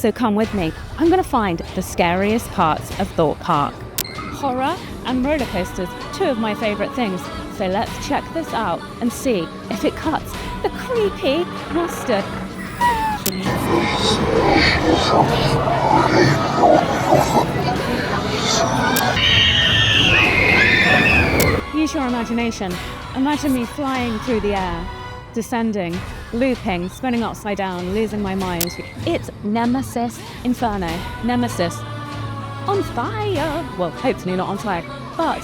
So come with me. I'm going to find the scariest parts of Thorpe Park. Horror and roller coasters, two of my favourite things. So let's check this out and see if it cuts the creepy mustard. Use your imagination. Imagine me flying through the air, descending, looping, spinning upside down, losing my mind. It's Nemesis Inferno. Nemesis. On fire. Well, hopefully not on fire, but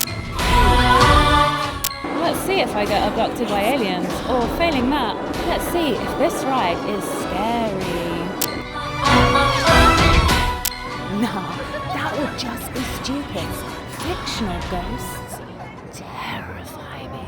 let's see if I get abducted by aliens, or failing that, let's see if this ride is scary. No, that would just be stupid. Fictional ghosts terrify me.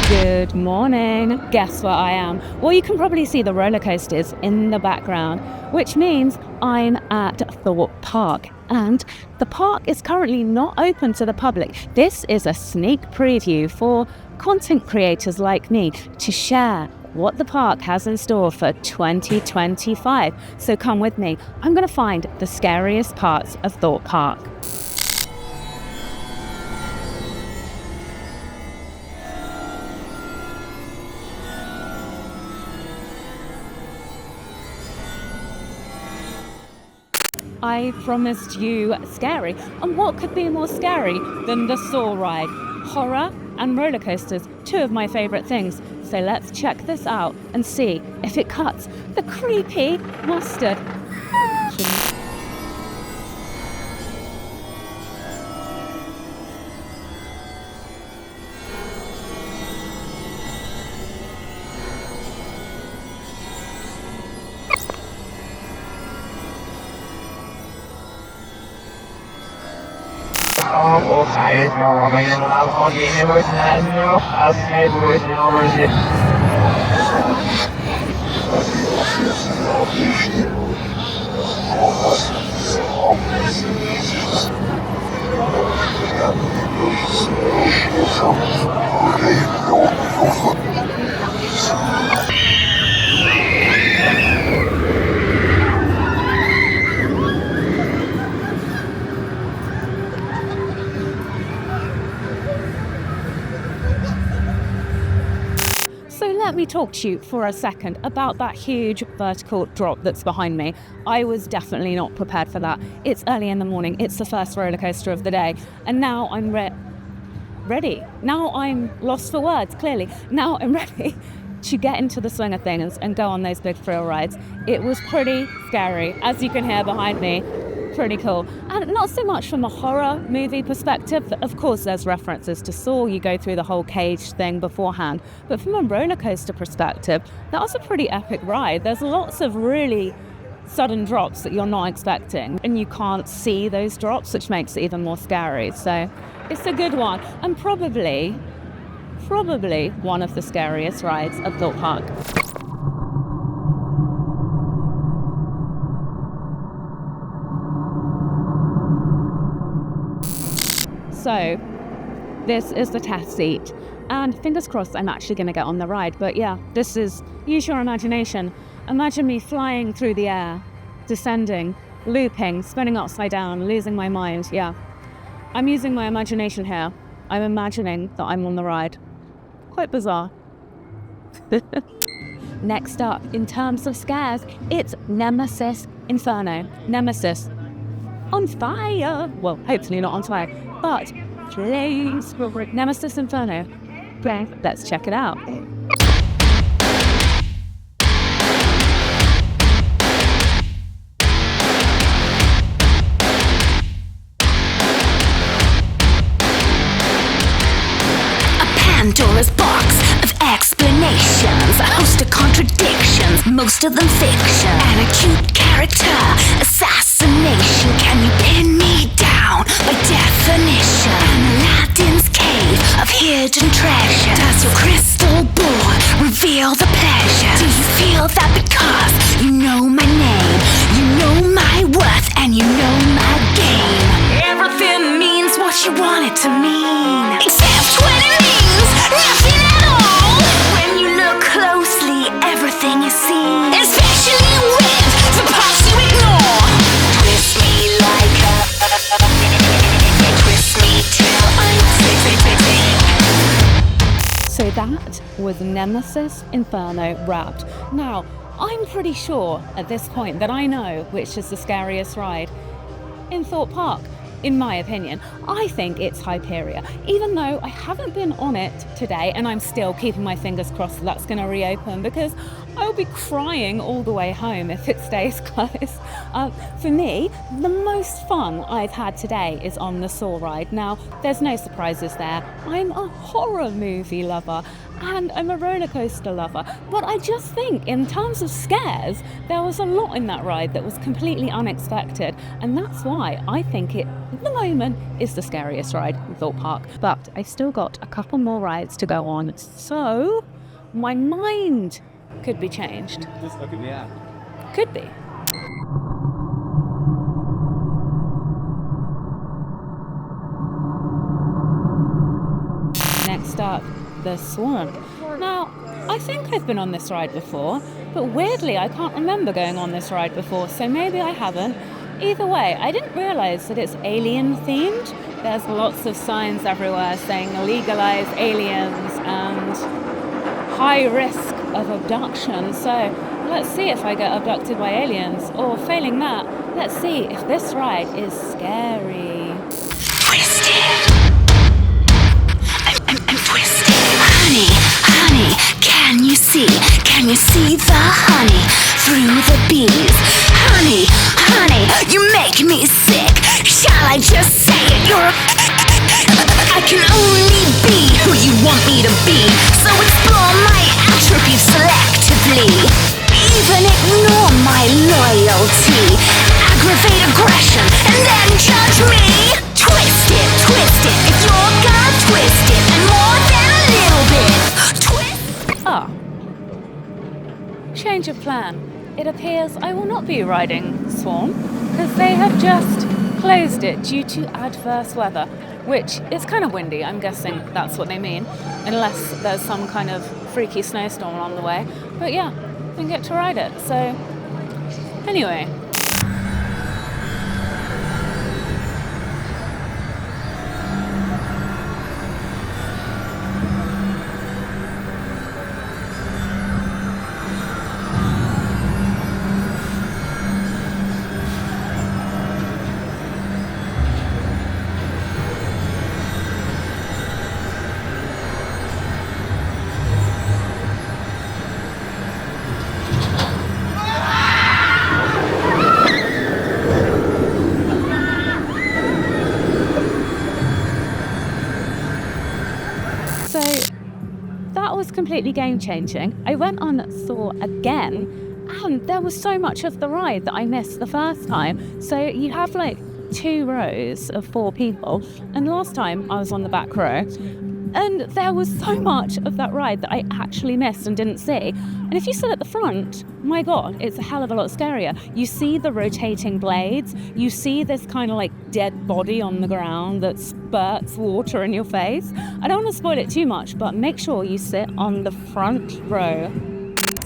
Good morning. Guess where I am? Well, you can probably see the roller coasters in the background, which means I'm at Thorpe Park. And the park is currently not open to the public. This is a sneak preview for content creators like me to share what the park has in store for 2025. So come with me. I'm going to find the scariest parts of Thorpe Park. I promised you scary. And what could be more scary than the Saw ride? Horror and roller coasters, two of my favourite things. So let's check this out and see if it cuts the creepy mustard. Let me talk to you for a second about that huge vertical drop that's behind me. I was definitely not prepared for that. It's early in the morning, it's the first roller coaster of the day, and now I'm ready. Now I'm lost for words, clearly. Now I'm ready to get into the swing of things and go on those big thrill rides. It was pretty scary, as you can hear behind me. Pretty cool. And not so much from a horror movie perspective. Of course, there's references to Saw. You go through the whole cage thing beforehand. But from a roller coaster perspective, that was a pretty epic ride. There's lots of really sudden drops that you're not expecting, and you can't see those drops, which makes it even more scary. So it's a good one, and probably one of the scariest rides at Thorpe Park. So this is the test seat, and fingers crossed I'm actually going to get on the ride. But yeah, this is, use your imagination. Imagine me flying through the air, descending, looping, spinning upside down, losing my mind. Yeah, I'm using my imagination here. I'm imagining that I'm on the ride. Quite bizarre. Next up, in terms of scares, it's Nemesis Inferno. Nemesis. On fire. Well, hopefully not on fire, but please, Nemesis Inferno. Let's check it out. Pandora's box of explanations, a host of contradictions, most of them fiction. An acute character assassination. Can you pin me down by definition? Aladdin's cave of hidden treasure. Does your crystal ball reveal the pleasure? Do you feel that because see, especially with the parts you ignore. Twist me like a, twist me till I'm So that was Nemesis Inferno wrapped. Now, I'm pretty sure at this point that I know which is the scariest ride in Thorpe Park. In my opinion, I think it's Hyperia, even though I haven't been on it today, and I'm still keeping my fingers crossed that that's going to reopen, because I'll be crying all the way home if it stays closed. For me, the most fun I've had today is on the Saw ride. Now, there's no surprises there. I'm a horror movie lover, and I'm a roller coaster lover, but I just think in terms of scares, there was a lot in that ride that was completely unexpected, and that's why I think it, at the moment, is the scariest ride in Thorpe Park. But I still got a couple more rides to go on, so my mind could be changed. Just look at the app. Could be. Next up, the Swan. Now, I think I've been on this ride before, but weirdly I can't remember going on this ride before, so maybe I haven't. Either way, I didn't realise that it's alien themed. There's lots of signs everywhere saying legalize aliens and high risk of abduction. So let's see if I get abducted by aliens, or failing that, let's see if this ride is scary. twisted. I'm twisted. Honey, honey, can you see? Can you see the honey through the bees? Honey, honey, you make me sick. Shall I just say it? I can only be who you want me to be. So explore my attributes selectively. Even ignore my loyalty. Aggravate aggression and then judge me. Twist it, if you're gonna twist it, and more than a little bit. Twist. Ah. Change of plan. It appears I will not be riding Swan, because they have just closed it due to adverse weather, which is kind of windy. I'm guessing that's what they mean, unless there's some kind of freaky snowstorm on the way. But yeah, didn't get to ride it. So anyway. So that was completely game-changing. I went on Thor again, and there was so much of the ride that I missed the first time. So you have like 2 rows of 4 people, and last time I was on the back row, and there was so much of that ride that I actually missed and didn't see. And if you sit at the front, my God, it's a hell of a lot scarier. You see the rotating blades, you see this kind of like dead body on the ground that spurts water in your face. I don't want to spoil it too much, but make sure you sit on the front row.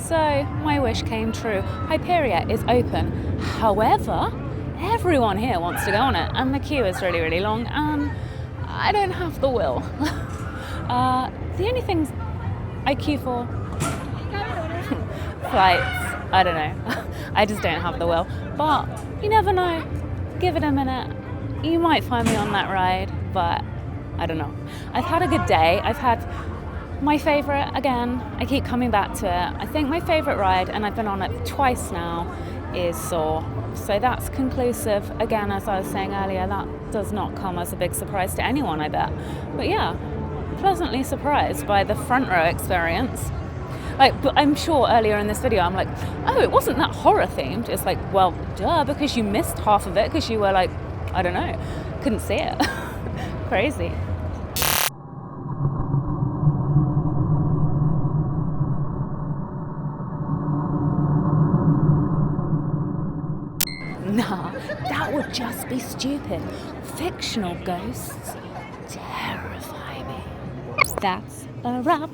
So my wish came true. Hyperia is open. However, everyone here wants to go on it, and the queue is really, really long, and I don't have the will. The only things I queue for, flights, I don't know. I just don't have the will. But you never know. Give it a minute. You might find me on that ride, but I don't know. I've had a good day. I've had my favourite, again, I keep coming back to it. I think my favourite ride, and I've been on it twice now, is Saw. So that's conclusive. Again, as I was saying earlier, that does not come as a big surprise to anyone, I bet. But yeah, pleasantly surprised by the front row experience. But I'm sure earlier in this video I'm like, oh, it wasn't that horror themed. It's like, well, duh, because you missed half of it because you were like, I don't know, couldn't see it. Crazy. Nah, that would just be stupid. Fictional ghosts terrify me. That's a wrap.